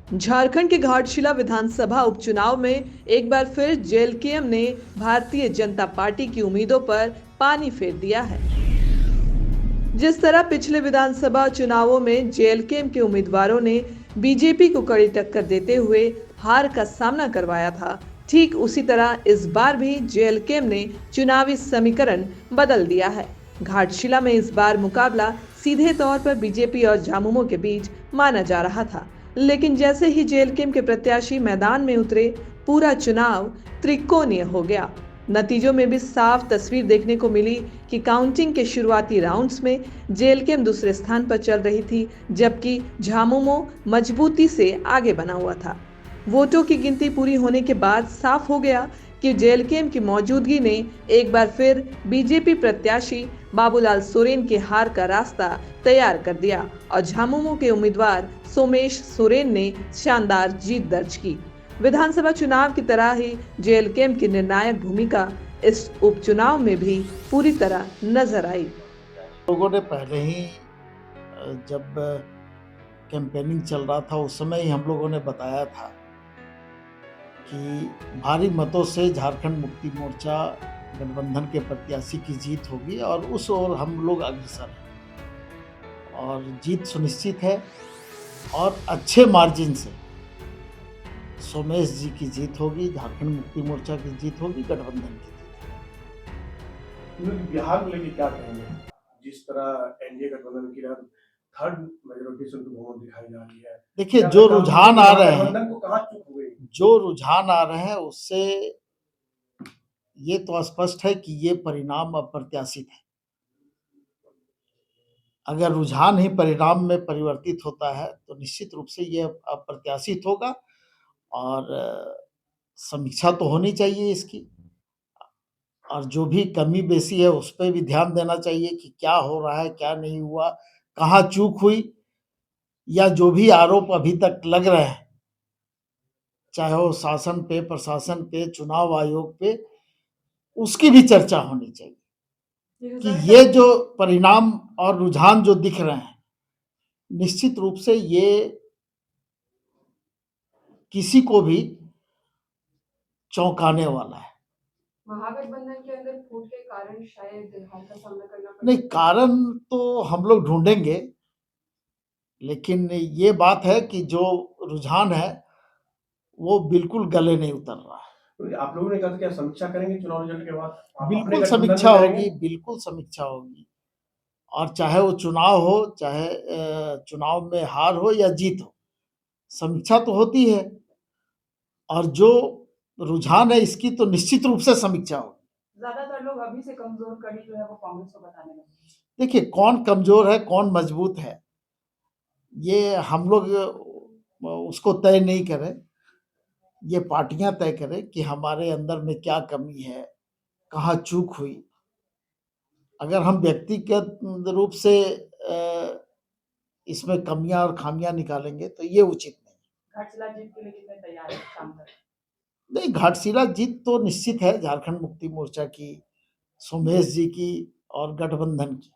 झारखंड के घाटशिला विधानसभा उपचुनाव में एक बार फिर जेएलकेएम ने भारतीय जनता पार्टी की उम्मीदों पर पानी फेर दिया है। जिस तरह पिछले विधानसभा चुनावों में जेएलकेएम के उम्मीदवारों ने बीजेपी को कड़ी टक्कर देते हुए हार का सामना करवाया था, ठीक उसी तरह इस बार भी जेएलकेएम ने चुनावी समीकरण बदल दिया है। घाटशिला में इस बार मुकाबला सीधे तौर पर बीजेपी और झामुमो के बीच माना जा रहा था, लेकिन जैसे ही जेएलकेएम के प्रत्याशी मैदान में उतरे, पूरा चुनाव त्रिकोणीय हो गया। नतीजों में भी साफ तस्वीर देखने को मिली कि काउंटिंग के शुरुआती राउंड्स में जेएलकेएम दूसरे स्थान पर चल रही थी, जबकि झामुमो मजबूती से आगे बना हुआ था। वोटों की गिनती पूरी होने के बाद साफ हो गया कि जेएलकेएम की मौजूदगी ने एक बार फिर बीजेपी प्रत्याशी बाबूलाल सोरेन के हार का रास्ता तैयार कर दिया और झामुमो के उम्मीदवार सोमेश सोरेन ने शानदार जीत दर्ज की। विधानसभा चुनाव की तरह ही जेएलकेएम की निर्णायक भूमिका इस उपचुनाव में भी पूरी तरह नजर आई। लोगों ने पहले ही जब कैंपेनिंग चल रहा था उस समय ही हम लोगों ने बताया था कि भारी मतों से झारखंड मुक्ति मोर्चा गठबंधन के प्रत्याशी की जीत होगी और उस ओर हम लोग अग्रसर हैं और जीत सुनिश्चित है और अच्छे मार्जिन से सोमेश जी की जीत होगी, झारखंड मुक्ति मोर्चा की जीत होगी, गठबंधन की जीत होगी। बिहार को लेकर क्या कहेंगे? जिस तरह एनडीए गठबंधन की थर्ड मेजोरिटी से बहुमत दिखाई जा रही है, देखिए जो रुझान आ रहे हैं, गठबंधन को कहाँ चूक हो गई? जो रुझान आ रहे हैं उससे ये तो स्पष्ट है कि ये परिणाम अप्रत्याशित है। अगर रुझान ही परिणाम में परिवर्तित होता है तो निश्चित रूप से ये अप्रत्याशित होगा और समीक्षा तो होनी चाहिए इसकी और जो भी कमी बेसी है उस पे भी ध्यान देना चाहिए कि क्या हो रहा है, क्या नहीं हुआ, कहाँ चूक हुई या जो भी आरोप अभी तक लग रहे हैं, चाहे वो शासन पे, प्रशासन पे, चुनाव आयोग पे, उसकी भी चर्चा होनी चाहिए कि ये जो परिणाम और रुझान जो दिख रहे हैं, निश्चित रूप से ये किसी को भी चौंकाने वाला है। महागठबंधन के अंदर फूट के कारण शायद हार का सामना करना पड़ा। नहीं, कारण तो हम लोग ढूंढेंगे, लेकिन ये बात है कि जो रुझान है वो बिल्कुल गले नहीं उतर रहा है। तो आप लोगों ने कहा था क्या समीक्षा करेंगे चुनाव रिजल्ट के बाद? बिल्कुल समीक्षा होगी, बिल्कुल समीक्षा होगी और चाहे वो चुनाव हो, चाहे चुनाव में हार हो या जीत हो, समीक्षा तो होती है और जो रुझान है इसकी तो निश्चित रूप से समीक्षा होगी। ज्यादातर लोग अभी से कमजोर कड़ी जो है वो कांग्रेस को बताने लगे। देखिए कौन कमजोर है, कौन मजबूत है, ये हम लोग उसको तय नहीं करें, ये पार्टियां तय करें कि हमारे अंदर में क्या कमी है, कहाँ चूक हुई। अगर हम व्यक्तिगत रूप से इसमें कमियां और खामियां निकालेंगे तो ये उचित नहीं। घाटशिला जीत के लिए कितने तैयार हैं शाम तक? नहीं, घाटशिला जीत तो निश्चित है झारखंड मुक्ति मोर्चा की, सोमेश जी की और गठबंधन की।